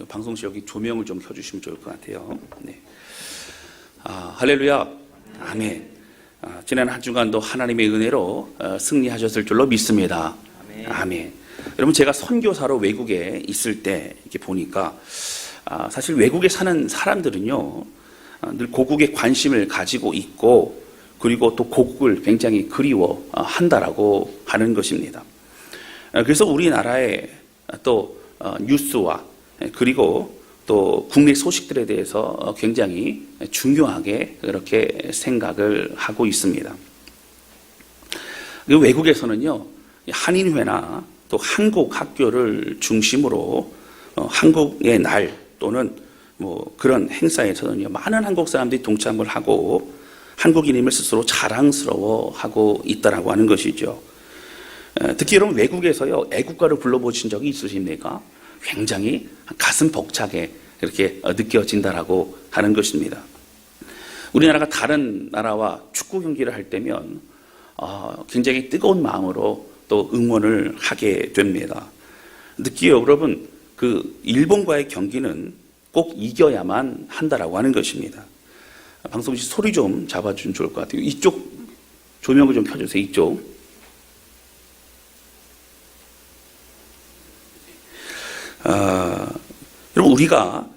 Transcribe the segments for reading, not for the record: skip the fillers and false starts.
방송실 여기 조명을 좀 켜주시면 좋을 것 같아요. 네. 할렐루야. 아멘. 지난 한 주간도 하나님의 은혜로 승리하셨을 줄로 믿습니다. 아멘. 여러분, 제가 선교사로 외국에 있을 때 이렇게 보니까 사실 외국에 사는 사람들은요, 늘 고국에 관심을 가지고 있고, 그리고 또 고국을 굉장히 그리워한다라고 하는 것입니다. 그래서 우리나라의 또 뉴스와 그리고 또 국내 소식들에 대해서 굉장히 중요하게 그렇게 생각을 하고 있습니다. 외국에서는요, 한인회나 또 한국 학교를 중심으로 한국의 날 또는 뭐 그런 행사에서는요, 많은 한국 사람들이 동참을 하고 한국인임을 스스로 자랑스러워하고 있다라고 하는 것이죠. 특히 여러분, 외국에서요, 애국가를 불러보신 적이 있으십니까? 굉장히 가슴 벅차게 그렇게 느껴진다라고 하는 것입니다. 우리나라가 다른 나라와 축구 경기를 할 때면 굉장히 뜨거운 마음으로 또 응원을 하게 됩니다. 특히 여러분, 그 일본과의 경기는 꼭 이겨야만 한다라고 하는 것입니다. 방송실 소리 좀 잡아주면 좋을 것 같아요. 이쪽 조명을 좀 켜주세요. 이쪽. 여러분, 우리가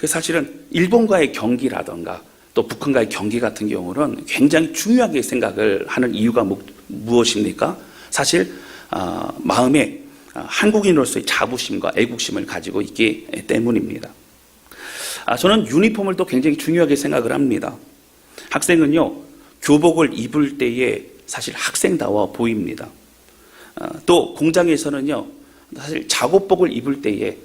사실은 일본과의 경기라던가 또 북한과의 경기 같은 경우는 굉장히 중요하게 생각을 하는 이유가 무엇입니까? 사실 마음에 한국인으로서의 자부심과 애국심을 가지고 있기 때문입니다. 저는 유니폼을 또 굉장히 중요하게 생각을 합니다. 학생은요, 교복을 입을 때에 사실 학생다워 보입니다. 또 공장에서는요, 사실 작업복을 입을 때에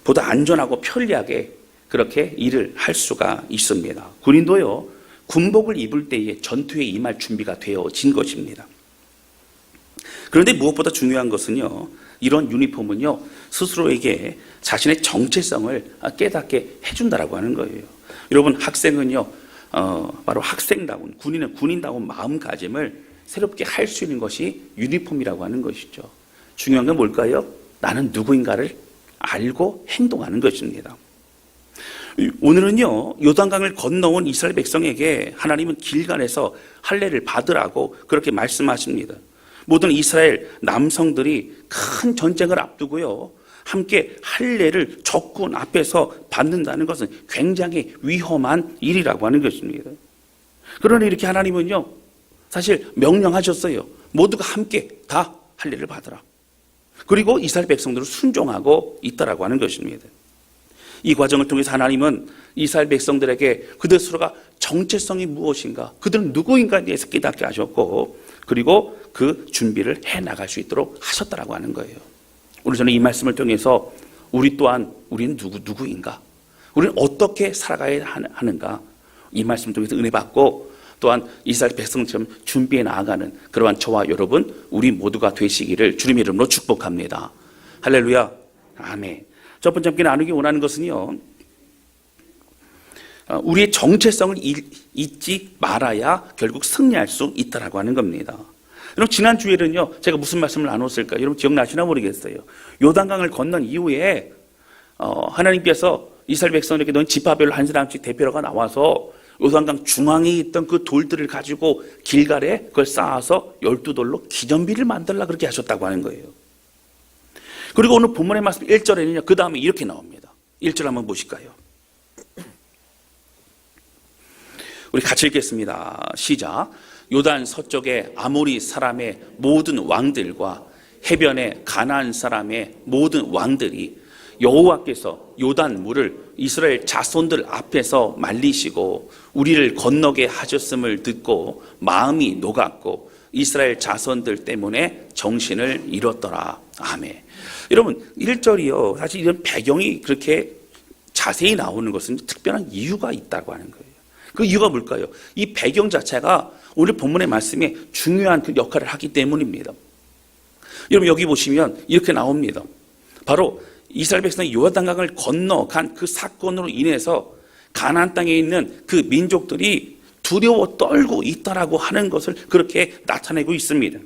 보다 안전하고 편리하게 그렇게 일을 할 수가 있습니다. 군인도요, 군복을 입을 때에 전투에 임할 준비가 되어진 것입니다. 그런데 무엇보다 중요한 것은요, 이런 유니폼은요, 스스로에게 자신의 정체성을 깨닫게 해준다라고 하는 거예요. 여러분, 학생은요, 바로 학생다운, 군인은 군인다운 마음가짐을 새롭게 할 수 있는 것이 유니폼이라고 하는 것이죠. 중요한 건 뭘까요? 나는 누구인가를 알고 행동하는 것입니다. 오늘은요, 요단강을 건너온 이스라엘 백성에게 하나님은 길갈에서 할례를 받으라고 그렇게 말씀하십니다. 모든 이스라엘 남성들이 큰 전쟁을 앞두고요, 함께 할례를 적군 앞에서 받는다는 것은 굉장히 위험한 일이라고 하는 것입니다. 그러나 이렇게 하나님은요, 사실 명령하셨어요. 모두가 함께 다 할례를 받으라. 그리고 이스라엘 백성들을 순종하고 있다라고 하는 것입니다. 이 과정을 통해서 하나님은 이스라엘 백성들에게 그들 스스로가 정체성이 무엇인가, 그들은 누구인가에 대해서 깨닫게 하셨고, 그리고 그 준비를 해나갈 수 있도록 하셨다라고 하는 거예요. 오늘 저는 이 말씀을 통해서 우리 또한 우리는 누구인가, 우리는 어떻게 살아가야 하는가, 이 말씀을 통해서 은혜 받고 또한 이스라엘 백성처럼 준비해 나아가는 그러한 저와 여러분, 우리 모두가 되시기를 주님의 이름으로 축복합니다. 할렐루야. 아멘. 첫 번째 함께 나누기 원하는 것은요, 우리의 정체성을 잊지 말아야 결국 승리할 수 있다라고 하는 겁니다. 여러분, 지난 주에는요, 제가 무슨 말씀을 나눴을까요? 여러분 기억나시나 모르겠어요. 요단강을 건넌 이후에 하나님께서 이스라엘 백성에게 넌 지파별로 한 사람씩 대표가 나와서 요단강 중앙에 있던 그 돌들을 가지고 길갈에 그걸 쌓아서 12돌로 기념비를 만들라 그렇게 하셨다고 하는 거예요. 그리고 오늘 본문의 말씀 1절에는요, 그 다음에 이렇게 나옵니다. 1절 한번 보실까요? 우리 같이 읽겠습니다. 시작. 요단 서쪽의 아모리 사람의 모든 왕들과 해변의 가나안 사람의 모든 왕들이 여호와께서 요단 물을 이스라엘 자손들 앞에서 말리시고 우리를 건너게 하셨음을 듣고 마음이 녹았고 이스라엘 자손들 때문에 정신을 잃었더라. 아멘. 여러분, 1절이요, 사실 이런 배경이 그렇게 자세히 나오는 것은 특별한 이유가 있다고 하는 거예요. 그 이유가 뭘까요? 이 배경 자체가 오늘 본문의 말씀에 중요한 그 역할을 하기 때문입니다. 여러분, 여기 보시면 이렇게 나옵니다. 바로 이스라엘 백성이 요단강을 건너간 그 사건으로 인해서 가나안 땅에 있는 그 민족들이 두려워 떨고 있다라고 하는 것을 그렇게 나타내고 있습니다.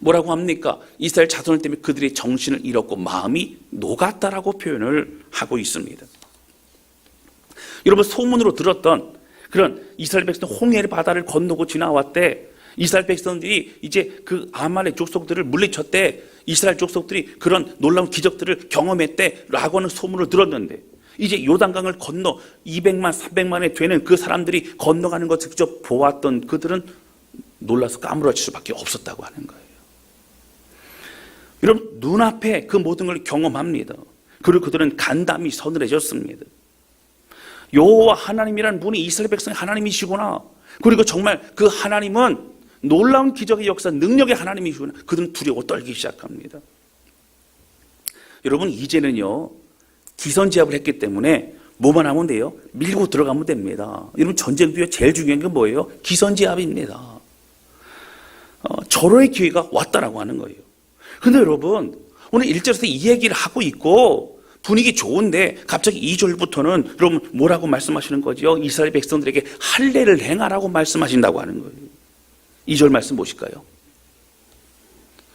뭐라고 합니까? 이스라엘 자손을 때문에 그들의 정신을 잃었고 마음이 녹았다라고 표현을 하고 있습니다. 여러분, 소문으로 들었던 그런 이스라엘 백성 홍해의 바다를 건너고 지나왔대. 이스라엘 백성들이 이제 그 아말렉 족속들을 물리쳤대. 이스라엘 족속들이 그런 놀라운 기적들을 경험했대 라고 하는 소문을 들었는데, 이제 요단강을 건너 200만 300만에 되는 그 사람들이 건너가는 것을 직접 보았던 그들은 놀라서 까무러칠 수밖에 없었다고 하는 거예요. 여러분, 눈앞에 그 모든 걸 경험합니다. 그리고 그들은 간담이 서늘해졌습니다. 여호와 하나님이라는 분이 이스라엘 백성의 하나님이시구나. 그리고 정말 그 하나님은 놀라운 기적의 역사, 능력의 하나님이시구나. 그들은 두려워 떨기 시작합니다. 여러분, 이제는요, 기선제압을 했기 때문에 뭐만 하면 돼요? 밀고 들어가면 됩니다. 여러분, 전쟁 뒤에 제일 중요한 게 뭐예요? 기선제압입니다. 절호의 기회가 왔다라고 하는 거예요. 근데 여러분, 오늘 1절에서 이 얘기를 하고 있고 분위기 좋은데 갑자기 2절부터는 여러분 뭐라고 말씀하시는 거죠? 이스라엘 백성들에게 할례를 행하라고 말씀하신다고 하는 거예요. 2절 말씀 보실까요?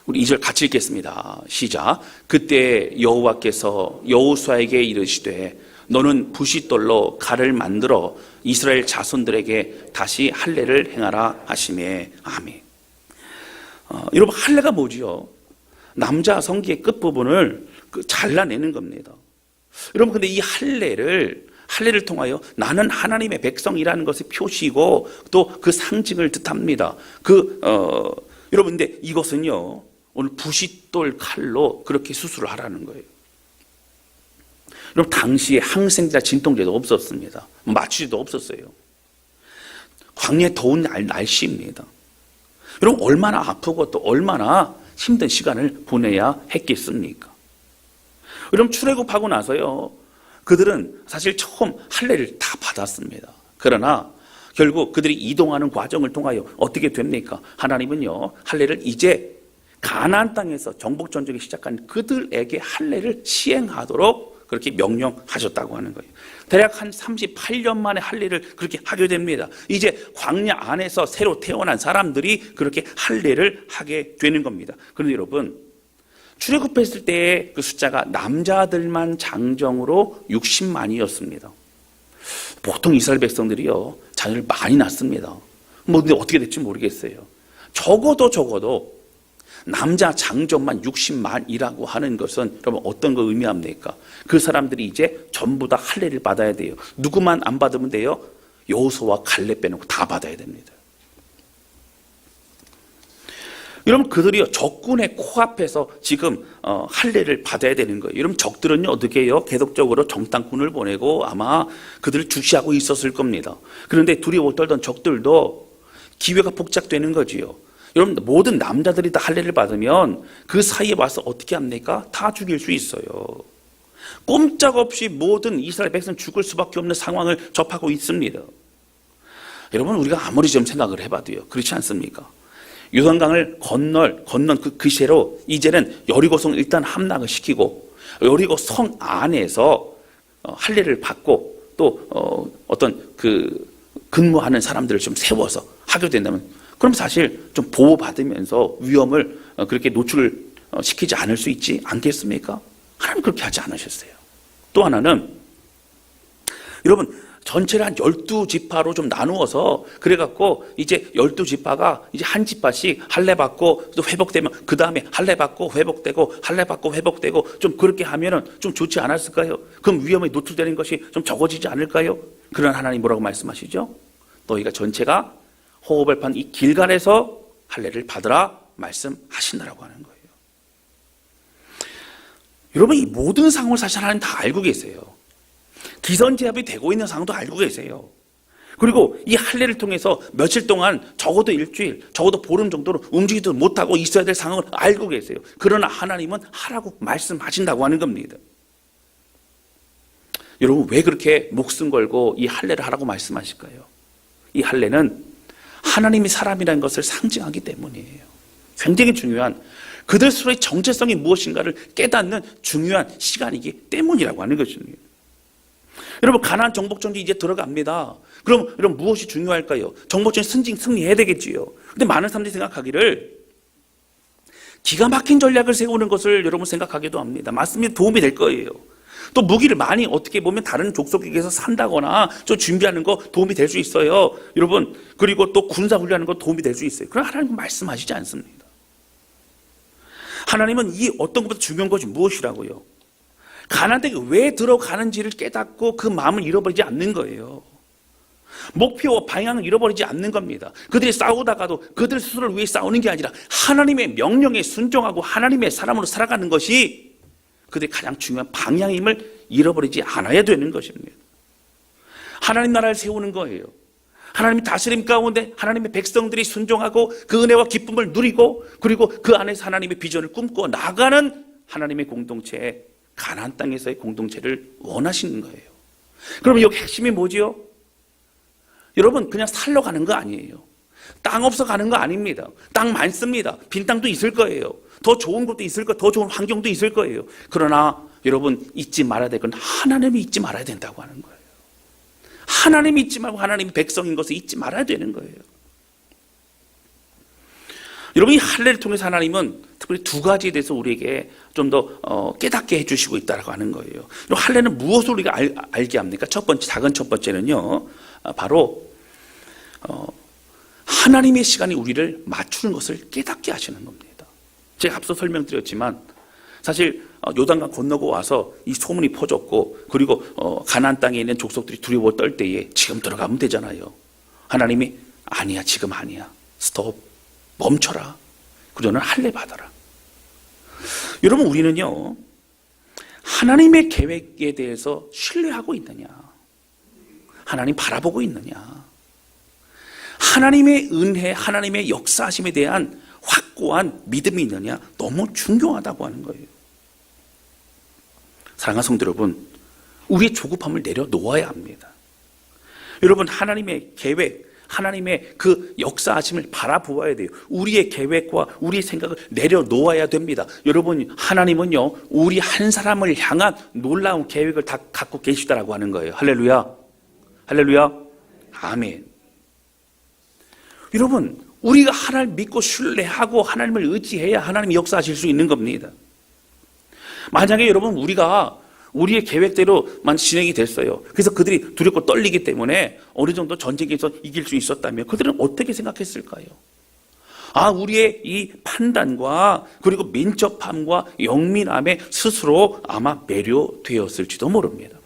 우리 2절 같이 읽겠습니다. 시작. 그때 여호와께서 여호수아에게 이르시되 너는 부싯돌로 칼을 만들어 이스라엘 자손들에게 다시 할례를 행하라 하시매. 아멘. 여러분, 할례가 뭐지요? 남자 성기의 끝부분을 잘라내는 겁니다. 여러분, 근데 이 할례를 통하여 나는 하나님의 백성이라는 것의 표시이고 또 그 상징을 뜻합니다. 여러분, 근데 이것은요, 오늘 부싯돌 칼로 그렇게 수술을 하라는 거예요. 여러분, 당시에 항생제나 진통제도 없었습니다. 마취도 없었어요. 광야의 더운 날씨입니다. 여러분, 얼마나 아프고 또 얼마나 힘든 시간을 보내야 했겠습니까? 여러분, 출애굽하고 나서요, 그들은 사실 처음 할례를 다 받았습니다. 그러나 결국 그들이 이동하는 과정을 통하여 어떻게 됩니까? 하나님은요, 할례를 이제 가나안 땅에서 정복 전쟁이 시작한 그들에게 할례를 시행하도록 그렇게 명령하셨다고 하는 거예요. 대략 한 38년 만에 할례를 그렇게 하게 됩니다. 이제 광야 안에서 새로 태어난 사람들이 그렇게 할례를 하게 되는 겁니다. 그런데 여러분, 출애굽했을 때의 그 숫자가 남자들만 장정으로 60만이었습니다. 보통 이스라엘 백성들이요, 자녀를 많이 낳습니다. 근데 어떻게 될지 모르겠어요. 적어도 남자 장정만 60만이라고 하는 것은 여러분 어떤 거 의미합니까? 그 사람들이 이제 전부 다 할례를 받아야 돼요. 누구만 안 받으면 돼요? 여호수아와 갈렙 빼놓고 다 받아야 됩니다. 여러분, 그들이요, 적군의 코앞에서 지금 할례를 받아야 되는 거예요. 여러분, 적들은요, 어떻게 해요? 계속적으로 정탐꾼을 보내고 아마 그들을 주시하고 있었을 겁니다. 그런데 두려워 떨던 적들도 기회가 복잡되는 거지요. 여러분, 모든 남자들이 다 할례를 받으면 그 사이에 와서 어떻게 합니까? 다 죽일 수 있어요. 꼼짝없이 모든 이스라엘 백성 죽을 수밖에 없는 상황을 접하고 있습니다. 여러분, 우리가 아무리 좀 생각을 해봐도요, 그렇지 않습니까? 요단강을 건넌 그 그새로 이제는 여리고성 일단 함락을 시키고 여리고 성 안에서 할례를 받고 또 어떤 그 근무하는 사람들을 좀 세워서 하게 된다면, 그럼 사실 좀 보호받으면서 위험을 그렇게 노출을 시키지 않을 수 있지 않겠습니까? 하나님 그렇게 하지 않으셨어요. 또 하나는 여러분, 전체를 한 12지파로 좀 나누어서 그래갖고 이제 12지파가 이제 한 지파씩 할례 받고 또 회복되면 그 다음에 할례 받고 회복되고 할례 받고 회복되고 좀 그렇게 하면은 좀 좋지 않았을까요? 그럼 위험에 노출되는 것이 좀 적어지지 않을까요? 그런 하나님 뭐라고 말씀하시죠? 너희가 전체가 호흡을판 이 길갈에서 할례를 받으라 말씀하신다라고 하는 거예요. 여러분, 이 모든 상황을 사실 하나님 다 알고 계세요. 기선제압이 되고 있는 상황도 알고 계세요. 그리고 이 할례를 통해서 며칠 동안 적어도 일주일, 적어도 보름 정도로 움직이지도 못하고 있어야 될 상황을 알고 계세요. 그러나 하나님은 하라고 말씀하신다고 하는 겁니다. 여러분, 왜 그렇게 목숨 걸고 이 할례를 하라고 말씀하실까요? 이 할례는 하나님이 사람이라는 것을 상징하기 때문이에요. 굉장히 중요한, 그들 스스로의 정체성이 무엇인가를 깨닫는 중요한 시간이기 때문이라고 하는 것입니다. 여러분, 가나안 정복전쟁이 이제 들어갑니다. 그럼 여러분, 무엇이 중요할까요? 정복전쟁 승리해야 되겠지요. 근데 많은 사람들이 생각하기를 기가 막힌 전략을 세우는 것을 여러분 생각하기도 합니다. 맞습니다. 도움이 될 거예요. 또 무기를 많이 어떻게 보면 다른 족속에게서 산다거나 좀 준비하는 거 도움이 될 수 있어요. 여러분, 그리고 또 군사훈련하는 거 도움이 될 수 있어요. 그러나 하나님은 말씀하시지 않습니다. 하나님은 이 어떤 것보다 중요한 것이 무엇이라고요? 가나안 땅에 왜 들어가는지를 깨닫고 그 마음을 잃어버리지 않는 거예요. 목표와 방향을 잃어버리지 않는 겁니다. 그들이 싸우다가도 그들 스스로를 위해 싸우는 게 아니라 하나님의 명령에 순종하고 하나님의 사람으로 살아가는 것이 그들의 가장 중요한 방향임을 잃어버리지 않아야 되는 것입니다. 하나님 나라를 세우는 거예요. 하나님의 다스림 가운데 하나님의 백성들이 순종하고 그 은혜와 기쁨을 누리고 그리고 그 안에서 하나님의 비전을 꿈꿔 나가는 하나님의 공동체, 가나안 땅에서의 공동체를 원하시는 거예요. 그럼 여기 핵심이 뭐지요? 여러분, 그냥 살러 가는 거 아니에요. 땅 없어 가는 거 아닙니다. 땅 많습니다. 빈 땅도 있을 거예요. 더 좋은 곳도 있을 거예요. 더 좋은 환경도 있을 거예요. 그러나 여러분, 잊지 말아야 될 건 하나님이 잊지 말아야 된다고 하는 거예요. 하나님이 잊지 말고 하나님이 백성인 것을 잊지 말아야 되는 거예요. 여러분, 이 할례를 통해서 하나님은 특별히 두 가지에 대해서 우리에게 좀 더 깨닫게 해주시고 있다고 하는 거예요. 할례는 무엇을 우리가 알게 합니까? 첫 번째, 작은 첫 번째는요, 바로 하나님의 시간이 우리를 맞추는 것을 깨닫게 하시는 겁니다. 제가 앞서 설명드렸지만 사실 요단강 건너고 와서 이 소문이 퍼졌고 그리고 가나안 땅에 있는 족속들이 두려워 떨 때에 지금 들어가면 되잖아요. 하나님이 아니야, 지금 아니야, 스톱, 멈춰라, 그러는 할례 받아라. 여러분, 우리는요 하나님의 계획에 대해서 신뢰하고 있느냐, 하나님 바라보고 있느냐, 하나님의 은혜, 하나님의 역사하심에 대한 확고한 믿음이 있느냐, 너무 중요하다고 하는 거예요. 사랑하는 성도 여러분, 우리의 조급함을 내려놓아야 합니다. 여러분, 하나님의 계획, 하나님의 그 역사하심을 바라보아야 돼요. 우리의 계획과 우리의 생각을 내려놓아야 됩니다. 여러분, 하나님은요 우리 한 사람을 향한 놀라운 계획을 다 갖고 계시다라고 하는 거예요. 할렐루야, 할렐루야, 아멘. 여러분, 우리가 하나님을 믿고 신뢰하고 하나님을 의지해야 하나님이 역사하실 수 있는 겁니다. 만약에 여러분 우리가 우리의 계획대로만 진행이 됐어요. 그래서 그들이 두렵고 떨리기 때문에 어느 정도 전쟁에서 이길 수 있었다면 그들은 어떻게 생각했을까요? 우리의 이 판단과 그리고 민첩함과 영민함에 스스로 아마 매료되었을지도 모릅니다.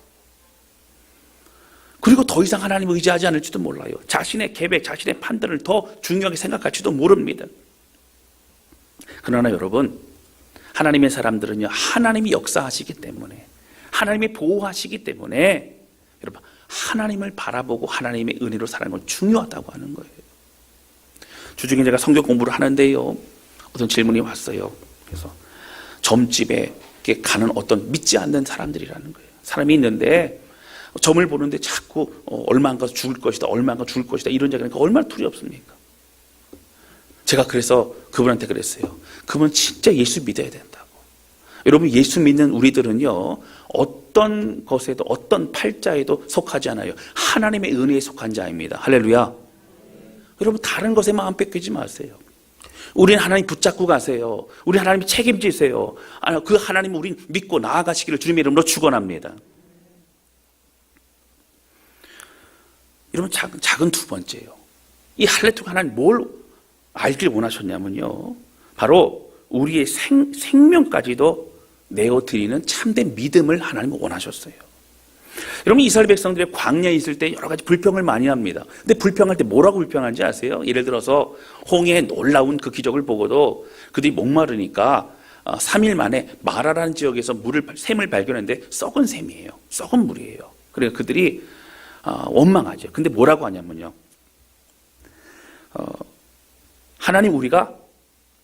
그리고 더 이상 하나님을 의지하지 않을지도 몰라요. 자신의 계획, 자신의 판단을 더 중요하게 생각할지도 모릅니다. 그러나 여러분, 하나님의 사람들은요 하나님이 역사하시기 때문에, 하나님이 보호하시기 때문에 여러분 하나님을 바라보고 하나님의 은혜로 사는 건 중요하다고 하는 거예요. 주중에 제가 성경 공부를 하는데요, 어떤 질문이 왔어요. 그래서 점집에 가는 어떤 믿지 않는 사람들이라는 거예요. 사람이 있는데 점을 보는데 자꾸 얼마 안 가서 죽을 것이다, 얼마 안 가서 죽을 것이다 이런 얘기를 하니까 얼마나 두렵습니까? 제가 그래서 그분한테 그랬어요. 그분 진짜 예수 믿어야 된다고. 여러분, 예수 믿는 우리들은요 어떤 것에도 어떤 팔자에도 속하지 않아요. 하나님의 은혜에 속한 자입니다. 할렐루야. 여러분, 다른 것에 마음 뺏기지 마세요. 우리는 하나님 붙잡고 가세요. 우리 하나님이 책임지세요. 그 하나님 우린 믿고 나아가시기를 주님의 이름으로 축원합니다. 여러분, 작은 두 번째요. 이 할례 통해 하나님 뭘 알길 원하셨냐면요, 바로 우리의 생명까지도 내어드리는 참된 믿음을 하나님은 원하셨어요. 여러분, 이스라엘 백성들이 광야에 있을 때 여러 가지 불평을 많이 합니다. 근데 불평할 때 뭐라고 불평하는지 아세요? 예를 들어서 홍해의 놀라운 그 기적을 보고도 그들이 목마르니까 3일 만에 마라라는 지역에서 샘을 발견했는데 썩은 샘이에요. 썩은 물이에요. 그래서 그들이 원망하죠. 근데 뭐라고 하냐면요, 하나님, 우리가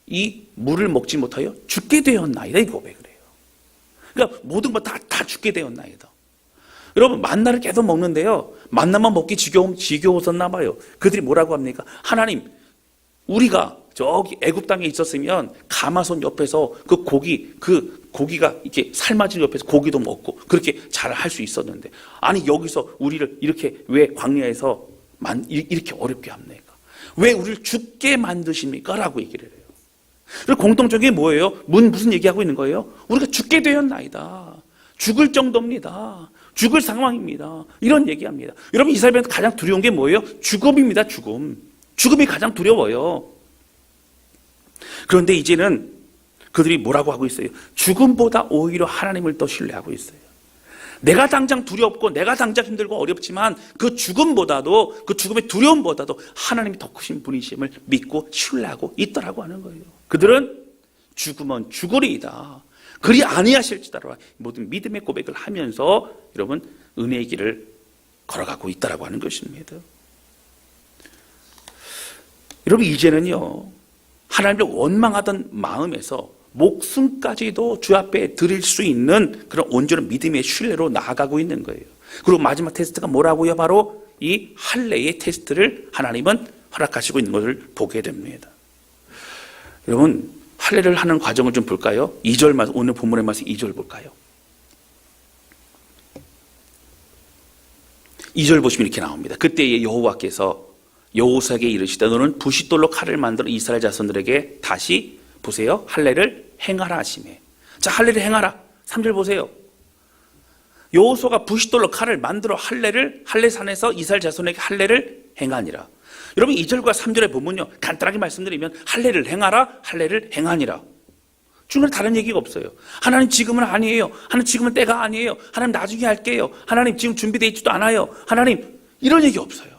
이 물을 먹지 못하여 죽게 되었나이다, 이 고백을 해요. 그러니까 모든 것 다 죽게 되었나이다. 여러분, 만나를 계속 먹는데요, 만나만 먹기 지겨웠었나 봐요. 그들이 뭐라고 합니까? 하나님, 우리가 저기 애굽 땅에 있었으면 가마솥 옆에서 그 고기가 이렇게 삶아진 옆에서 고기도 먹고 그렇게 잘 할 수 있었는데, 아니 여기서 우리를 이렇게 왜 광야에서 이렇게 어렵게 합니까? 왜 우리를 죽게 만드십니까? 라고 얘기를 해요. 그리고 공통적인 게 뭐예요? 무슨 얘기하고 있는 거예요? 우리가 죽게 되었나이다. 죽을 정도입니다. 죽을 상황입니다. 이런 얘기합니다. 여러분, 이스라엘은 가장 두려운 게 뭐예요? 죽음입니다. 죽음이 가장 두려워요. 그런데 이제는 그들이 뭐라고 하고 있어요? 죽음보다 오히려 하나님을 더 신뢰하고 있어요. 내가 당장 두렵고 내가 당장 힘들고 어렵지만 그 죽음보다도, 그 죽음의 두려움보다도 하나님이 더 크신 분이심을 믿고 신뢰하고 있더라고 하는 거예요. 그들은 죽음은 죽으리이다. 그리 아니하실지다라 모든 믿음의 고백을 하면서 여러분 은혜의 길을 걸어가고 있다라고 하는 것입니다. 여러분, 이제는요, 하나님을 원망하던 마음에서 목숨까지도 주 앞에 드릴 수 있는 그런 온전한 믿음의 신뢰로 나아가고 있는 거예요. 그리고 마지막 테스트가 뭐라고요? 바로 이 할례의 테스트를 하나님은 허락하시고 있는 것을 보게 됩니다. 여러분, 할례를 하는 과정을 좀 볼까요? 2절 말씀, 오늘 본문의 말씀 2절 볼까요? 2절 보시면 이렇게 나옵니다. 그때에 여호와께서 여호수아에게 이르시되 너는 부싯돌로 칼을 만들어 이스라엘 자손들에게 다시 보세요. 할례를 행하라 하시매. 자, 할례를 행하라. 3절 보세요. 여호수아가 부싯돌로 칼을 만들어 할례산에서 이스라엘 자손에게 할례를 행하니라. 여러분, 2절과 3절의 본문요, 간단하게 말씀드리면 할례를 행하라, 할례를 행하니라. 중간에 다른 얘기가 없어요. 하나님 지금은 아니에요. 하나님 지금은 때가 아니에요. 하나님 나중에 할게요. 하나님 지금 준비되어 있지도 않아요. 하나님, 이런 얘기 없어요.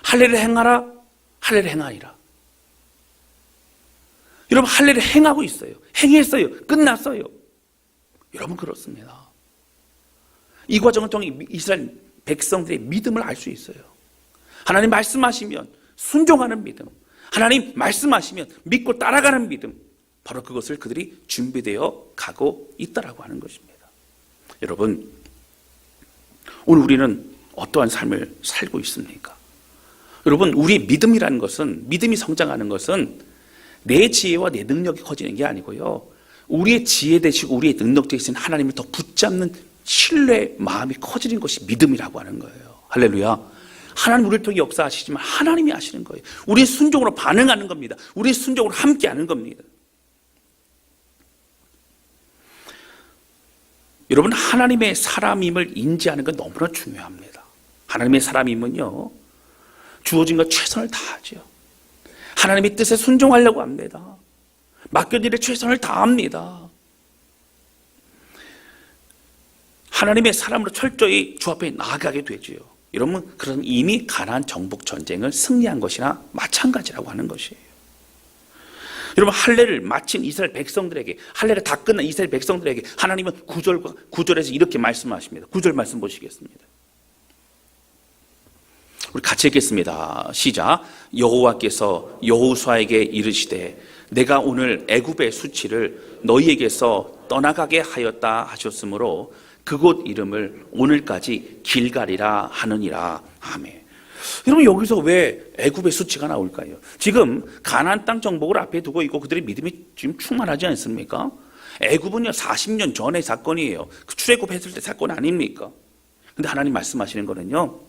할례를 행하라, 할례를 행하니라. 여러분, 할례를 행하고 있어요. 행했어요. 끝났어요. 여러분, 그렇습니다. 이 과정을 통해 이스라엘 백성들의 믿음을 알 수 있어요. 하나님 말씀하시면 순종하는 믿음, 하나님 말씀하시면 믿고 따라가는 믿음, 바로 그것을 그들이 준비되어 가고 있다라고 하는 것입니다. 여러분, 오늘 우리는 어떠한 삶을 살고 있습니까? 여러분, 우리의 믿음이라는 것은, 믿음이 성장하는 것은 내 지혜와 내 능력이 커지는 게 아니고요, 우리의 지혜 되시고 우리의 능력 되신 하나님을 더 붙잡는 신뢰 마음이 커지는 것이 믿음이라고 하는 거예요. 할렐루야. 하나님 우리를 통해 역사하시지만 하나님이 하시는 거예요. 우리의 순종으로 반응하는 겁니다. 우리의 순종으로 함께하는 겁니다. 여러분, 하나님의 사람임을 인지하는 건 너무나 중요합니다. 하나님의 사람임은요, 주어진 것 최선을 다하죠. 하나님의 뜻에 순종하려고 합니다. 맡겨진 일에 최선을 다합니다. 하나님의 사람으로 철저히 주 앞에 나아가게 되지요. 여러분, 그럼 이미 가나안 정복 전쟁을 승리한 것이나 마찬가지라고 하는 것이에요. 여러분, 할례를 마친 이스라엘 백성들에게, 할례를 다 끝난 이스라엘 백성들에게 하나님은 9절에서 이렇게 말씀하십니다. 9절 말씀 보시겠습니다. 우리 같이 읽겠습니다. 시작. 여호와께서 여호수아에게 이르시되 내가 오늘 애굽의 수치를 너희에게서 떠나가게 하였다 하셨으므로 그곳 이름을 오늘까지 길갈이라 하느니라. 아멘. 여러분, 여기서 왜 애굽의 수치가 나올까요? 지금 가나안 땅 정복을 앞에 두고 있고 그들의 믿음이 지금 충만하지 않습니까? 애굽은요 40년 전의 사건이에요. 그 출애굽했을 때 사건 아닙니까? 근데 하나님 말씀하시는 거는요,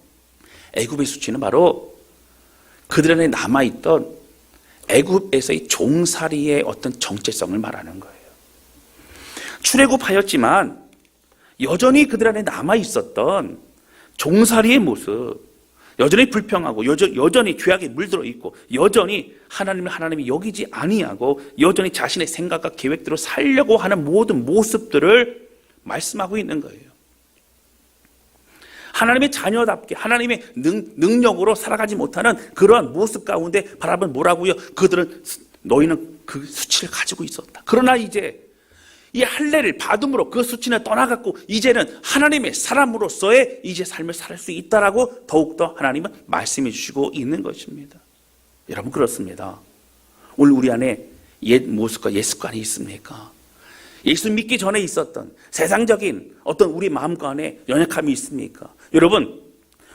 애굽의 수치는 바로 그들 안에 남아있던 애굽에서의 종살이의 어떤 정체성을 말하는 거예요. 출애굽하였지만 여전히 그들 안에 남아있었던 종살이의 모습, 여전히 불평하고 여전히 죄악에 물들어 있고 여전히 하나님이 여기지 아니하고 여전히 자신의 생각과 계획대로 살려고 하는 모든 모습들을 말씀하고 있는 거예요. 하나님의 자녀답게 하나님의 능력으로 살아가지 못하는 그러한 모습 가운데 바라보면 뭐라고요? 너희는 그 수치를 가지고 있었다. 그러나 이제 이 할례를 받음으로 그 수치는 떠나갔고 이제는 하나님의 사람으로서의 이제 삶을 살 수 있다라고 더욱더 하나님은 말씀해 주시고 있는 것입니다. 여러분, 그렇습니다. 오늘 우리 안에 옛 모습과 옛 습관이 있습니까? 예수 믿기 전에 있었던 세상적인 어떤 우리 마음과 안에 연약함이 있습니까? 여러분,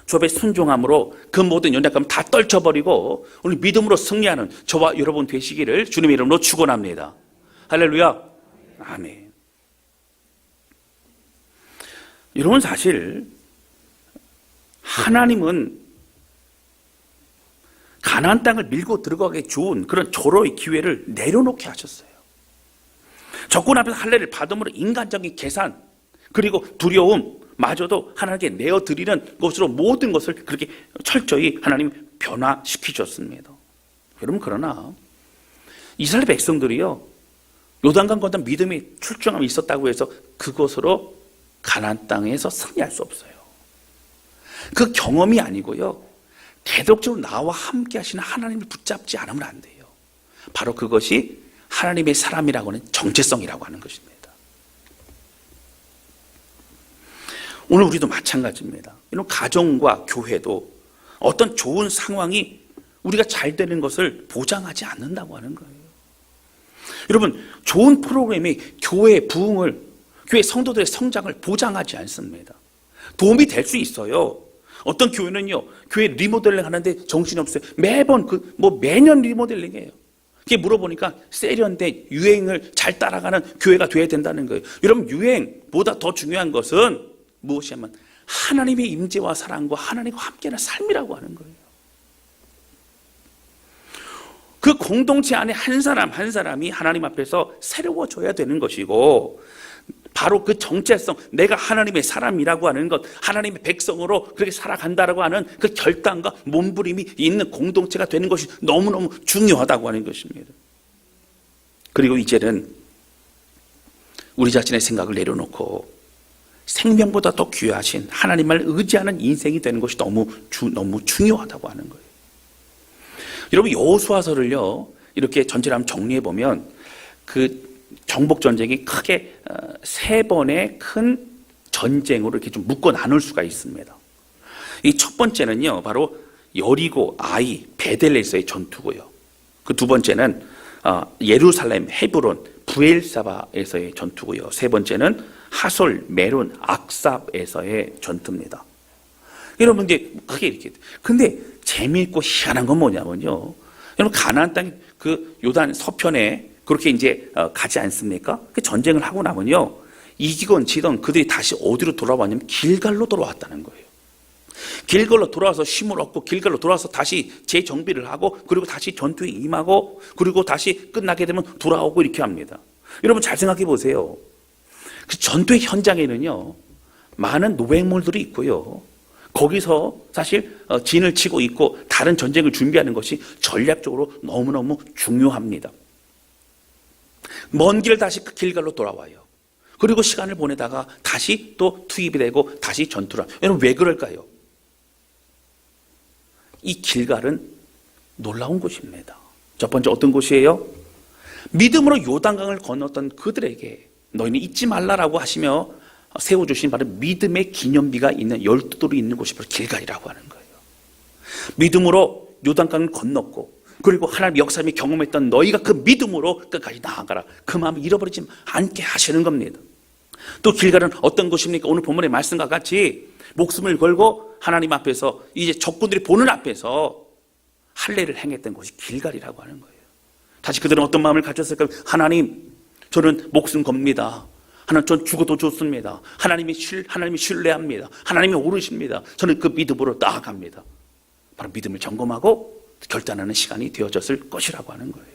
주 앞에 순종함으로 그 모든 연약함을 다 떨쳐버리고 오늘 믿음으로 승리하는 저와 여러분 되시기를 주님의 이름으로 축원합니다. 할렐루야. 아멘. 여러분, 사실 하나님은 가나안 땅을 밀고 들어가기 좋은 그런 절호의 기회를 내려놓게 하셨어요. 적군 앞에서 할례를 받음으로 인간적인 계산 그리고 두려움마저도 하나님께 내어드리는 것으로 모든 것을 그렇게 철저히 하나님 변화시키셨습니다. 여러분, 그러나 이스라엘 백성들이요, 요단강 건너 믿음의 출중함이 있었다고 해서 그것으로 가나안 땅에서 승리할 수 없어요. 그 경험이 아니고요, 대독적으로 나와 함께 하시는 하나님을 붙잡지 않으면 안 돼요. 바로 그것이 하나님의 사람이라고 하는 정체성이라고 하는 것입니다. 오늘 우리도 마찬가지입니다. 이런 가정과 교회도 어떤 좋은 상황이 우리가 잘 되는 것을 보장하지 않는다고 하는 거예요. 여러분, 좋은 프로그램이 교회의 부흥을, 교회 성도들의 성장을 보장하지 않습니다. 도움이 될 수 있어요. 어떤 교회는요, 교회 리모델링 하는데 정신이 없어요. 매번 매년 리모델링해요. 그게 물어보니까 세련된 유행을 잘 따라가는 교회가 돼야 된다는 거예요. 여러분, 유행보다 더 중요한 것은 무엇이냐면 하나님의 임재와 사랑과 하나님과 함께하는 삶이라고 하는 거예요. 그 공동체 안에 한 사람 한 사람이 하나님 앞에서 새로워져야 되는 것이고, 바로 그 정체성, 내가 하나님의 사람이라고 하는 것, 하나님의 백성으로 그렇게 살아간다라고 하는 그 결단과 몸부림이 있는 공동체가 되는 것이 너무너무 중요하다고 하는 것입니다. 그리고 이제는 우리 자신의 생각을 내려놓고 생명보다 더 귀하신 하나님을 의지하는 인생이 되는 것이 너무 중요하다고 하는 거예요. 여러분, 여호수아서를요, 이렇게 전체를 한번 정리해 보면 그 정복 전쟁이 크게 세 번의 큰 전쟁으로 이렇게 좀 묶어 나눌 수가 있습니다. 이 첫 번째는요, 바로 여리고, 아이, 베델에서의 전투고요. 그 두 번째는 예루살렘, 헤브론, 부엘사바에서의 전투고요. 세 번째는 하솔, 메론, 악삽에서의 전투입니다. 여러분, 이제 크게 이렇게. 근데 재미있고 희한한 건 뭐냐면요, 여러분, 가나안 땅 그 요단 서편에 그렇게 이제 가지 않습니까? 그 전쟁을 하고 나면요, 이기건 지던 그들이 다시 어디로 돌아왔냐면 길갈로 돌아왔다는 거예요. 길갈로 돌아와서 힘을 얻고 길갈로 돌아와서 다시 재정비를 하고, 그리고 다시 전투에 임하고, 그리고 다시 끝나게 되면 돌아오고 이렇게 합니다. 여러분, 잘 생각해 보세요. 그 전투의 현장에는요, 많은 노획물들이 있고요, 거기서 사실 진을 치고 있고 다른 전쟁을 준비하는 것이 전략적으로 너무너무 중요합니다. 먼 길을 다시 그 길갈로 돌아와요. 그리고 시간을 보내다가 다시 또 투입이 되고 다시 전투를 합니다. 여러분, 왜 그럴까요? 이 길갈은 놀라운 곳입니다. 첫 번째, 어떤 곳이에요? 믿음으로 요단강을 건넜던 그들에게 너희는 잊지 말라라고 하시며 세워주신 바로 믿음의 기념비가 있는 12돌이 있는 곳이 바로 길갈이라고 하는 거예요. 믿음으로 요단강을 건넜고, 그리고 하나님의 역사를 경험했던 너희가 그 믿음으로 끝까지 나아가라, 그 마음을 잃어버리지 않게 하시는 겁니다. 또 길갈은 어떤 곳입니까? 오늘 본문의 말씀과 같이 목숨을 걸고 하나님 앞에서, 이제 적군들이 보는 앞에서 할례를 행했던 곳이 길갈이라고 하는 거예요. 다시 그들은 어떤 마음을 가졌을까요? 하나님, 저는 목숨 겁니다. 하나님, 전 죽어도 좋습니다. 하나님이 신뢰합니다. 하나님이 오르십니다. 저는 그 믿음으로 나아갑니다. 바로 믿음을 점검하고 결단하는 시간이 되어졌을 것이라고 하는 거예요.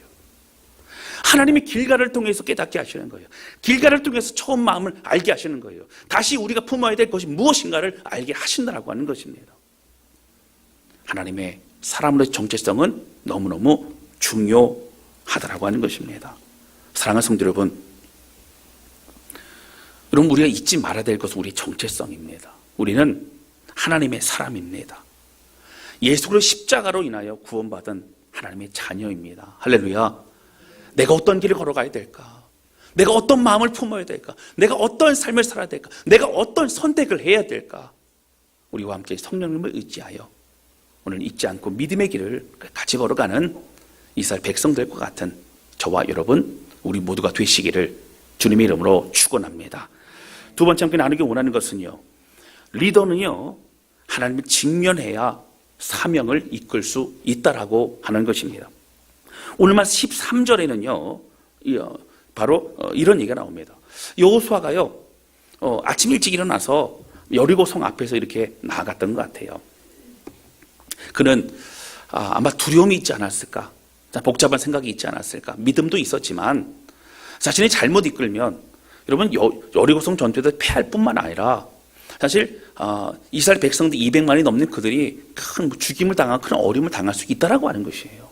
하나님이 길갈을 통해서 깨닫게 하시는 거예요. 길갈을 통해서 처음 마음을 알게 하시는 거예요. 다시 우리가 품어야 될 것이 무엇인가를 알게 하신다라고 하는 것입니다. 하나님의 사람으로의 정체성은 너무너무 중요하다라고 하는 것입니다. 사랑하는 성도 여러분, 여러분, 우리가 잊지 말아야 될 것은 우리의 정체성입니다. 우리는 하나님의 사람입니다. 예수 그리스도 십자가로 인하여 구원받은 하나님의 자녀입니다. 할렐루야. 내가 어떤 길을 걸어가야 될까? 내가 어떤 마음을 품어야 될까? 내가 어떤 삶을 살아야 될까? 내가 어떤 선택을 해야 될까? 우리와 함께 성령님을 의지하여 오늘 잊지 않고 믿음의 길을 같이 걸어가는 이스라엘 백성들과 같은 저와 여러분, 우리 모두가 되시기를 주님의 이름으로 축원합니다. 두 번째 함께 나누기 원하는 것은요, 리더는요, 하나님을 직면해야 사명을 이끌 수 있다라고 하는 것입니다. 오늘 말씀 13절에는요, 바로 이런 얘기가 나옵니다. 여호수아가요, 아침 일찍 일어나서 여리고 성 앞에서 이렇게 나아갔던 것 같아요. 그는 아마 두려움이 있지 않았을까, 복잡한 생각이 있지 않았을까, 믿음도 있었지만 자신이 잘못 이끌면 여러분 여리고성 전투에서 패할 뿐만 아니라 사실 이스라엘 백성들 200만이 넘는 그들이 큰 죽임을 당하고 큰 어려움을 당할 수 있다라고 하는 것이에요.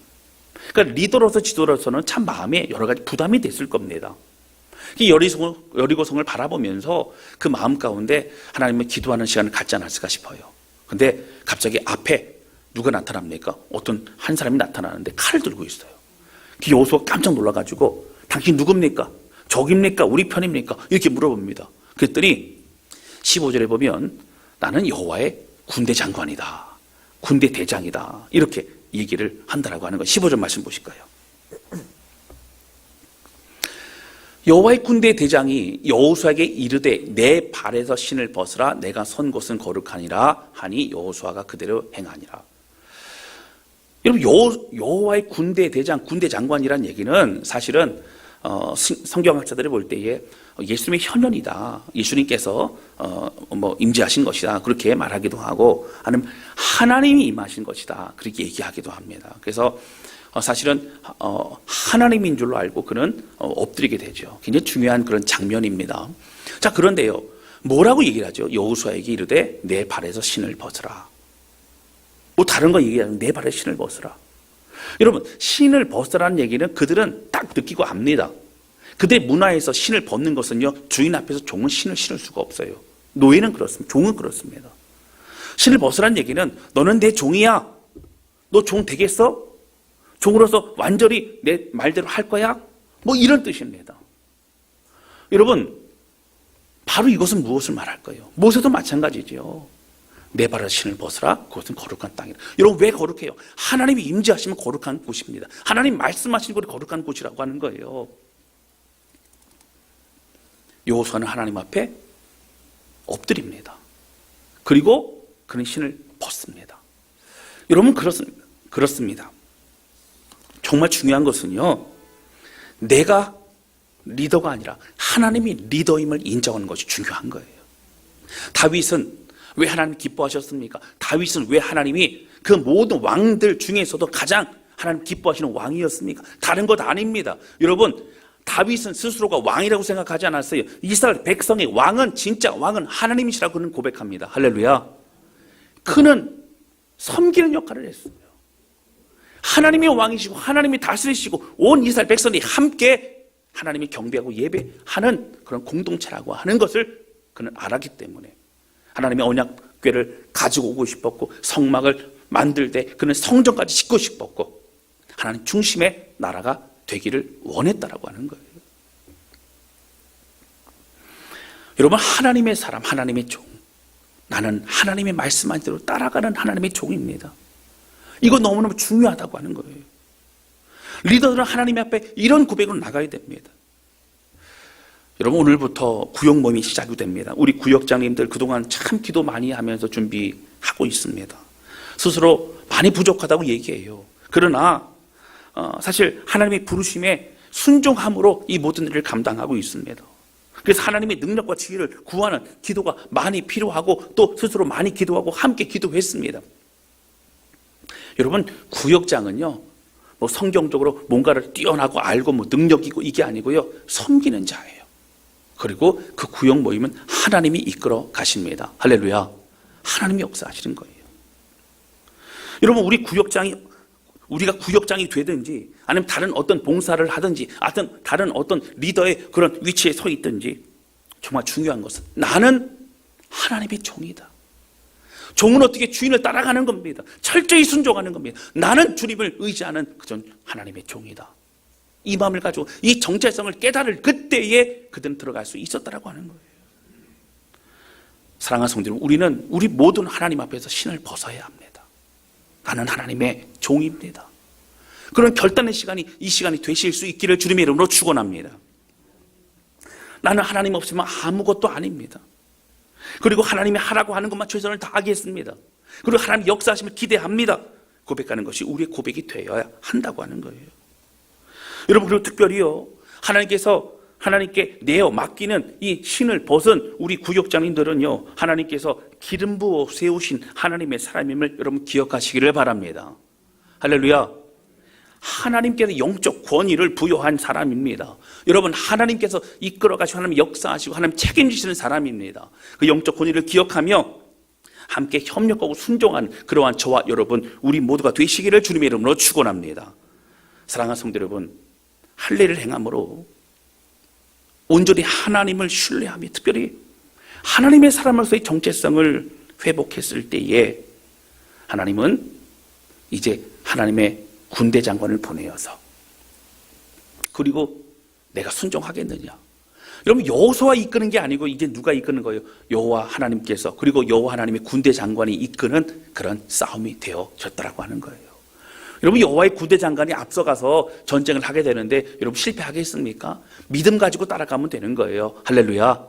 그러니까 리더로서 지도로서는 참 마음에 여러 가지 부담이 됐을 겁니다. 여리고성을 바라보면서 그 마음 가운데 하나님을 기도하는 시간을 갖지 않았을까 싶어요. 근데 갑자기 앞에 누가 나타납니까? 어떤 한 사람이 나타나는데 칼을 들고 있어요. 그 여호수아가 깜짝 놀라가지고 당신 누굽니까? 적입니까? 우리 편입니까? 이렇게 물어봅니다. 그랬더니 15절에 보면 나는 여호와의 군대 장관이다, 군대 대장이다, 이렇게 얘기를 한다라고 하는 거. 15절 말씀 보실까요? 여호와의 군대 대장이 여호수아에게 이르되 내 발에서 신을 벗으라, 내가 선 곳은 거룩하니라 하니 여호수아가 그대로 행하니라. 여러분, 여호와의 군대 대장, 군대 장관이란 얘기는 사실은 성경학자들이 볼 때에 예수님의 현현이다, 예수님께서 임재하신 것이다, 그렇게 말하기도 하고, 아니면 하나님이 임하신 것이다, 그렇게 얘기하기도 합니다. 그래서 사실은 하나님인 줄로 알고 그는 엎드리게 되죠. 굉장히 중요한 그런 장면입니다. 자, 그런데요, 뭐라고 얘기를 하죠? 여호수아에게 이르되 내 발에서 신을 벗으라. 뭐 다른 거 얘기하는, 내 발에 신을 벗으라. 여러분, 신을 벗으라는 얘기는 그들은 딱 느끼고 압니다. 그들의 문화에서 신을 벗는 것은요, 주인 앞에서 종은 신을 신을 수가 없어요. 노예는 그렇습니다. 종은 그렇습니다. 신을 벗으라는 얘기는 너는 내 종이야, 너 종 되겠어? 종으로서 완전히 내 말대로 할 거야? 뭐 이런 뜻입니다. 여러분, 바로 이것은 무엇을 말할까요? 모세도 마찬가지죠. 내 발에 신을 벗으라, 그것은 거룩한 땅이라. 여러분, 왜 거룩해요? 하나님이 임재하시면 거룩한 곳입니다. 하나님 말씀하신 곳이 거룩한 곳이라고 하는 거예요. 여호수아는 하나님 앞에 엎드립니다. 그리고 그는 신을 벗습니다. 여러분, 그렇습니다. 정말 중요한 것은요, 내가 리더가 아니라 하나님이 리더임을 인정하는 것이 중요한 거예요. 다윗은 왜 하나님 기뻐하셨습니까? 다윗은 왜 하나님이 그 모든 왕들 중에서도 가장 하나님 기뻐하시는 왕이었습니까? 다른 것 아닙니다. 여러분, 다윗은 스스로가 왕이라고 생각하지 않았어요. 이스라엘 백성의 왕은, 진짜 왕은 하나님이시라고 그는 고백합니다. 할렐루야. 그는 섬기는 역할을 했어요. 하나님이 왕이시고 하나님이 다스리시고 온 이스라엘 백성이 함께 하나님이 경배하고 예배하는 그런 공동체라고 하는 것을 그는 알았기 때문에 하나님의 언약궤를 가지고 오고 싶었고, 성막을 만들 때 그는 성전까지 짓고 싶었고, 하나님 중심의 나라가 되기를 원했다라고 하는 거예요. 여러분, 하나님의 사람, 하나님의 종, 나는 하나님의 말씀한 대로 따라가는 하나님의 종입니다. 이거 너무너무 중요하다고 하는 거예요. 리더들은 하나님 앞에 이런 고백으로 나가야 됩니다. 여러분, 오늘부터 구역 모임이 시작이 됩니다. 우리 구역장님들 그동안 참 기도 많이 하면서 준비하고 있습니다. 스스로 많이 부족하다고 얘기해요. 그러나 사실 하나님의 부르심에 순종함으로 이 모든 일을 감당하고 있습니다. 그래서 하나님의 능력과 지혜를 구하는 기도가 많이 필요하고, 또 스스로 많이 기도하고 함께 기도했습니다. 여러분, 구역장은요, 뭐 성경적으로 뭔가를 뛰어나고 알고 뭐 능력이고 이게 아니고요, 섬기는 자예요. 그리고 그 구역 모임은 하나님이 이끌어 가십니다. 할렐루야. 하나님이 역사하시는 거예요. 여러분, 우리가 구역장이 되든지 아니면 다른 어떤 봉사를 하든지 다른 어떤 리더의 그런 위치에 서 있든지, 정말 중요한 것은 나는 하나님의 종이다. 종은 어떻게 주인을 따라가는 겁니다. 철저히 순종하는 겁니다. 나는 주님을 의지하는 그전 하나님의 종이다. 이 마음을 가지고 이 정체성을 깨달을 그때에 그들은 들어갈 수 있었다라고 하는 거예요. 사랑하는 성도 여러분, 우리는 우리 모든 하나님 앞에서 신을 벗어야 합니다. 나는 하나님의 종입니다. 그런 결단의 시간이 이 시간이 되실 수 있기를 주님의 이름으로 축원합니다. 나는 하나님 없으면 아무것도 아닙니다. 그리고 하나님이 하라고 하는 것만 최선을 다하겠습니다. 그리고 하나님 역사하심을 기대합니다. 고백하는 것이 우리의 고백이 되어야 한다고 하는 거예요. 여러분, 그리고 특별히요, 하나님께 내어 맡기는 이 신을 벗은 우리 구역장님들은요, 하나님께서 기름 부어 세우신 하나님의 사람임을 여러분 기억하시기를 바랍니다. 할렐루야. 하나님께서 영적 권위를 부여한 사람입니다. 여러분, 하나님께서 이끌어가시고 하나님 역사하시고 하나님 책임지시는 사람입니다. 그 영적 권위를 기억하며 함께 협력하고 순종한 그러한 저와 여러분, 우리 모두가 되시기를 주님의 이름으로 축원합니다. 사랑하는 성도 여러분, 할례를 행함으로 온전히 하나님을 신뢰하며 특별히 하나님의 사람으로서의 정체성을 회복했을 때에 하나님은 이제 하나님의 군대 장관을 보내어서, 그리고 내가 순종하겠느냐. 여러분, 여호수아 이끄는 게 아니고 이제 누가 이끄는 거예요? 여호와 하나님께서, 그리고 여호와 하나님의 군대 장관이 이끄는 그런 싸움이 되어졌더라고 하는 거예요. 여러분, 여호와의 군대 장관이 앞서가서 전쟁을 하게 되는데 여러분 실패하겠습니까? 믿음 가지고 따라가면 되는 거예요. 할렐루야.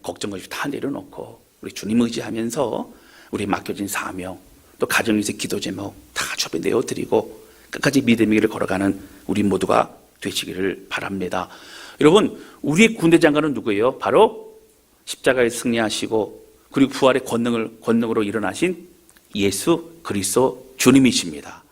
걱정 없이 다 내려놓고 우리 주님 의지하면서 우리 맡겨진 사명, 또 가정에서 기도 제목 다 주변에 내어드리고 끝까지 믿음의 길을 걸어가는 우리 모두가 되시기를 바랍니다. 여러분, 우리의 군대 장관은 누구예요? 바로 십자가에 승리하시고 그리고 부활의 권능으로 일어나신 예수 그리스도 주님이십니다.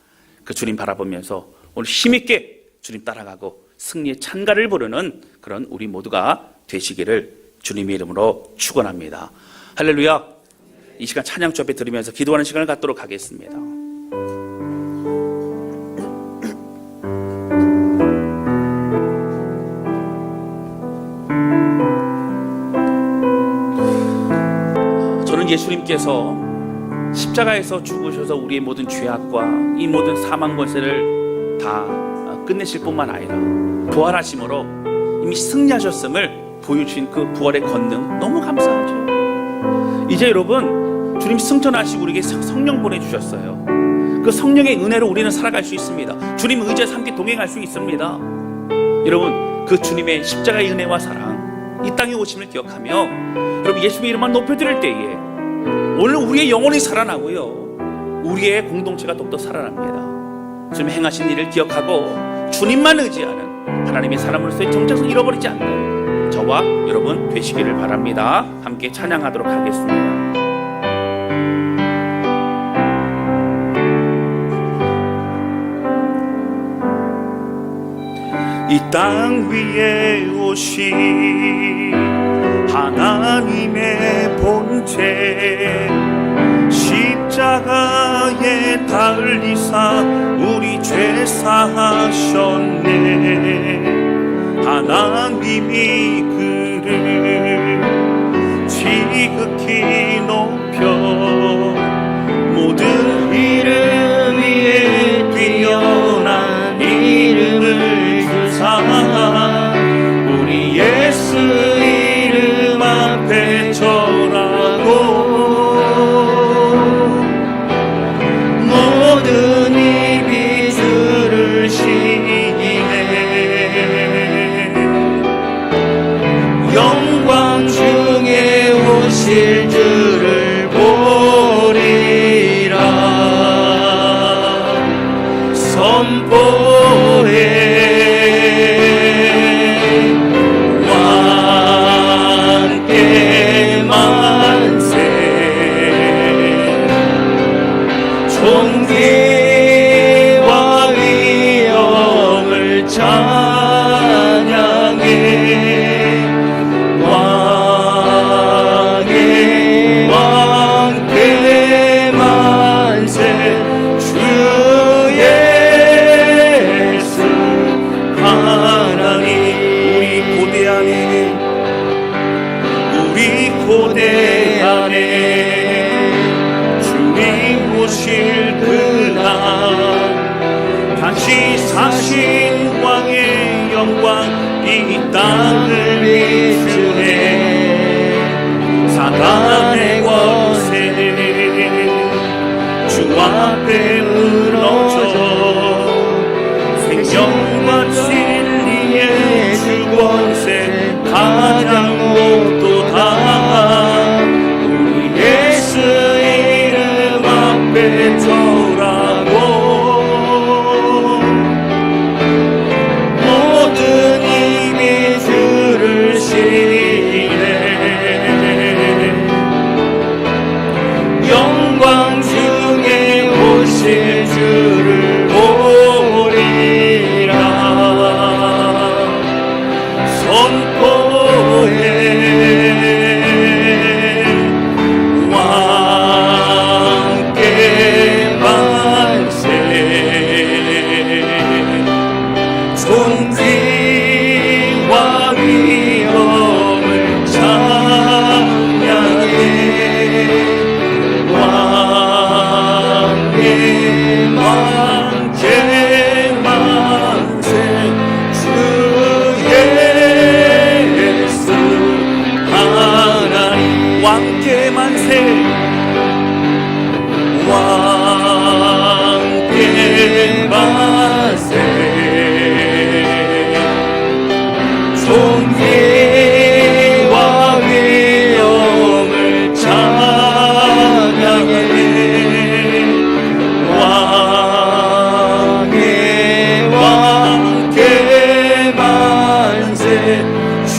그 주님 바라보면서 오늘 힘있게 주님 따라가고 승리의 찬가를 부르는 그런 우리 모두가 되시기를 주님의 이름으로 축원합니다. 할렐루야. 이 시간 찬양 주 앞에 드리면서 기도하는 시간을 갖도록 하겠습니다. 저는 예수님께서 십자가에서 죽으셔서 우리의 모든 죄악과 이 모든 사망 권세를 다 끝내실 뿐만 아니라 부활하심으로 이미 승리하셨음을 보여주신 그 부활의 권능 너무 감사하죠. 이제 여러분, 주님 승천하시고 우리에게 성령 보내주셨어요. 그 성령의 은혜로 우리는 살아갈 수 있습니다. 주님 의지해서 함께 동행할 수 있습니다. 여러분, 그 주님의 십자가의 은혜와 사랑, 이 땅에 오심을 기억하며 여러분 예수의 이름만 높여드릴 때에 오늘 우리의 영혼이 살아나고요, 우리의 공동체가 더욱더 살아납니다. 주님 행하신 일을 기억하고 주님만 의지하는 하나님의 사람으로서의 정체성을 잃어버리지 않는 저와 여러분 되시기를 바랍니다. 함께 찬양하도록 하겠습니다. 이 땅 위에 오신 하나님의 본체, 십자가에 달리사 우리 죄 사하셨네. 하나님이 그를 지극히 높여 모든 이름 위에 뛰어난 이름을 주사 우리 예수 이름 앞에 절하고 모든 입이 주를 시기네. 영광 중에 오실 주를 보리라 선포해. 존귀와 위엄을 찬양해. 왕의 왕 대만세 주 예수 하나님. 우리 고대 안에 주님 오실 그날 다시 사신 왕의 영광 이 땅을 비추네. 사단의 권세 주 앞에 무너져 생명과 진리의 주 권세 가장 못도다. 우리 예수 이름 앞에 절하고 모든 입이 주를 시기네. 왕께 만세 왕께 만세 존귀와 위엄을 찬양해 왕의 왕께 만세 주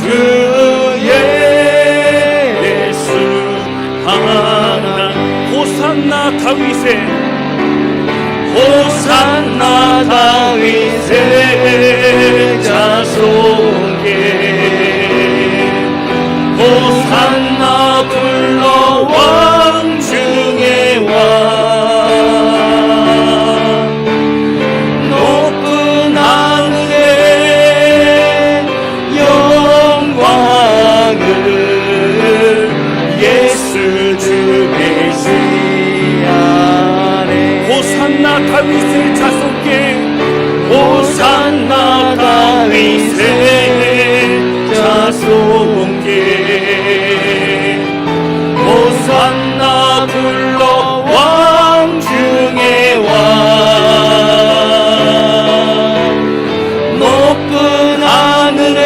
예수 하나님 호산나 다윗의 호산나 다윗의 자손께 호산나 불러 왕 중의 왕 높은 하늘의 영광을 예수 주 메시아네 호산나 다윗의 자손께 호산나 다윗의 자손께 호산나 불러 왕 중의 왕 높은 하늘의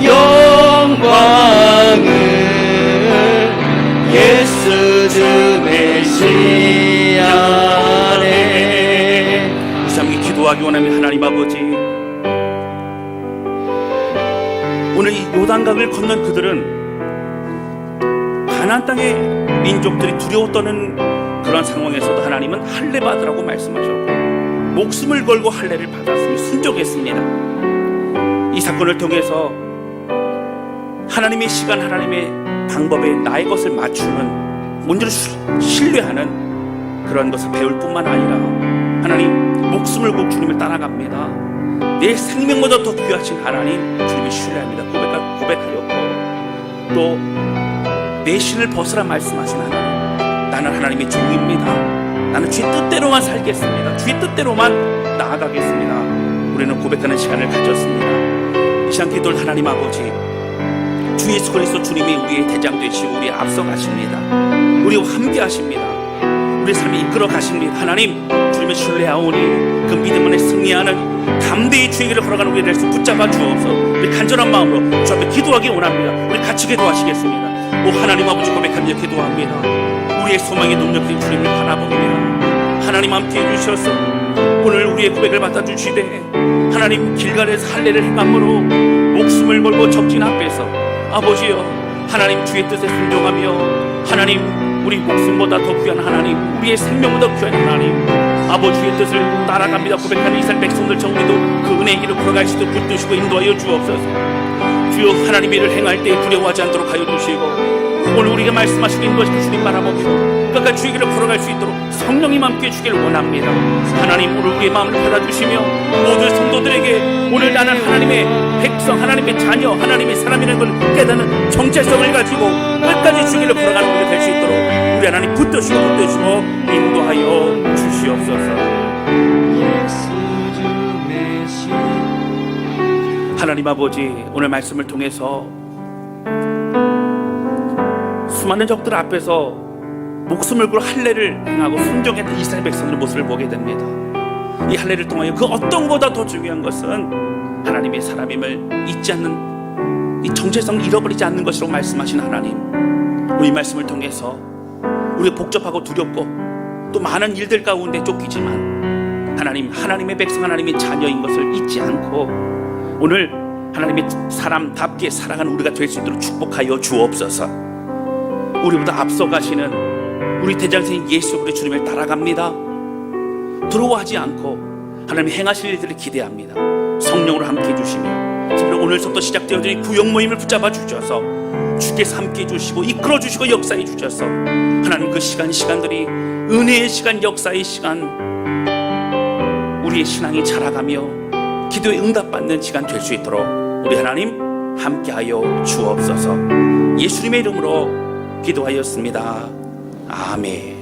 영광을 예수 주 메시아네 이 삶이 기도하기 원하면 하나님 아버지 오늘 이 요단강을 건넌 그들은 가나안 땅의 민족들이 두려워 떠는 그런 상황에서도 하나님은 할례 받으라고 말씀하셨고 목숨을 걸고 할례를 받았으며 순종했습니다. 이 사건을 통해서 하나님의 시간 하나님의 방법에 나의 것을 맞추는 온전히 신뢰하는 그런 것을 배울 뿐만 아니라 하나님 목숨을 걸고 주님을 따라갑니다. 내 생명보다 더 귀하신 하나님 주님을 신뢰합니다. 고백하였고 또 내 신을 벗으라 말씀하신 하나님 나는 하나님의 종입니다. 나는 주의 뜻대로만 살겠습니다. 주의 뜻대로만 나아가겠습니다. 우리는 고백하는 시간을 가졌습니다. 이 시간 기도를 하나님 아버지 주 예수 그리스도 주님이 우리의 대장 되시고 우리의 앞서 가십니다. 우리와 함께 하십니다. 우리의 삶이 이끌어 가십니다. 하나님 주님을 신뢰하오니 그 믿음 안에 승리하는 담대히 주의 길을 걸어가는 우리의 날수 붙잡아 주옵소서. 우리 간절한 마음으로 주 앞에 기도하기 원합니다. 우리 같이 기도하시겠습니다. 오 하나님 아버지 고백하며 기도합니다. 우리의 소망의 능력된 주님을 바라봅니다. 하나님 함께 해주셔서 오늘 우리의 고백을 받아주시되 하나님 길갈에서 할례를 행함으로 목숨을 걸고 적진 앞에서 아버지여 하나님 주의 뜻에 순종하며 하나님 우리 목숨보다 더 귀한 하나님 우리의 생명보다 귀한 하나님 아버지의 뜻을 따라갑니다. 고백하는 이스라엘 백성들 정리도 그 은혜의 길을 걸어갈 수 있도록 붙드시고 인도하여 주옵소서. 주여 하나님의 일을 행할 때 두려워하지 않도록 하여 주시고 오늘 우리가 말씀하시고 인도하시고 주님 바라보며 끝까지 주의 길을 걸어갈 수 있도록 성령님 함께 주기를 원합니다. 하나님 오늘 우리의 마음을 받아주시며 모든 성도들에게 오늘 나는 하나님의 백성 하나님의 자녀 하나님의 사람이라는 걸 깨닫는 정체성을 가지고 끝까지 주의 길을 걸어가는 우리가 될 수 있도록 우리 하나님 붙드시고 인도하여 주시옵소서. 하나님 아버지 오늘 말씀을 통해서 수많은 적들 앞에서 목숨을 걸고 할례를 행하고 순종했던 이스라엘 백성들의 모습을 보게 됩니다. 이 할례를 통하여 그 어떤 것보다 더 중요한 것은 하나님의 사람임을 잊지 않는 이 정체성을 잃어버리지 않는 것이라고 말씀하신 하나님 우리 말씀을 통해서 우리가 복잡하고 두렵고 또 많은 일들 가운데 쫓기지만 하나님의 백성 하나님의 자녀인 것을 잊지 않고 오늘 하나님의 사람답게 살아가는 우리가 될 수 있도록 축복하여 주옵소서. 우리보다 앞서가시는 우리 대장생 예수 그리스도 주님을 따라갑니다. 두려워하지 않고 하나님 행하실 일들을 기대합니다. 성령으로 함께 해주시며 특별히 오늘부터 시작되어진 구역 모임을 붙잡아 주셔서 주께서 함께 해주시고 이끌어 주시고 역사해 주셔서 하나님 그 시간들이 은혜의 시간 역사의 시간 우리의 신앙이 자라가며 기도에 응답받는 시간 될 수 있도록 우리 하나님 함께하여 주옵소서. 예수님의 이름으로 기도하였습니다. 아멘.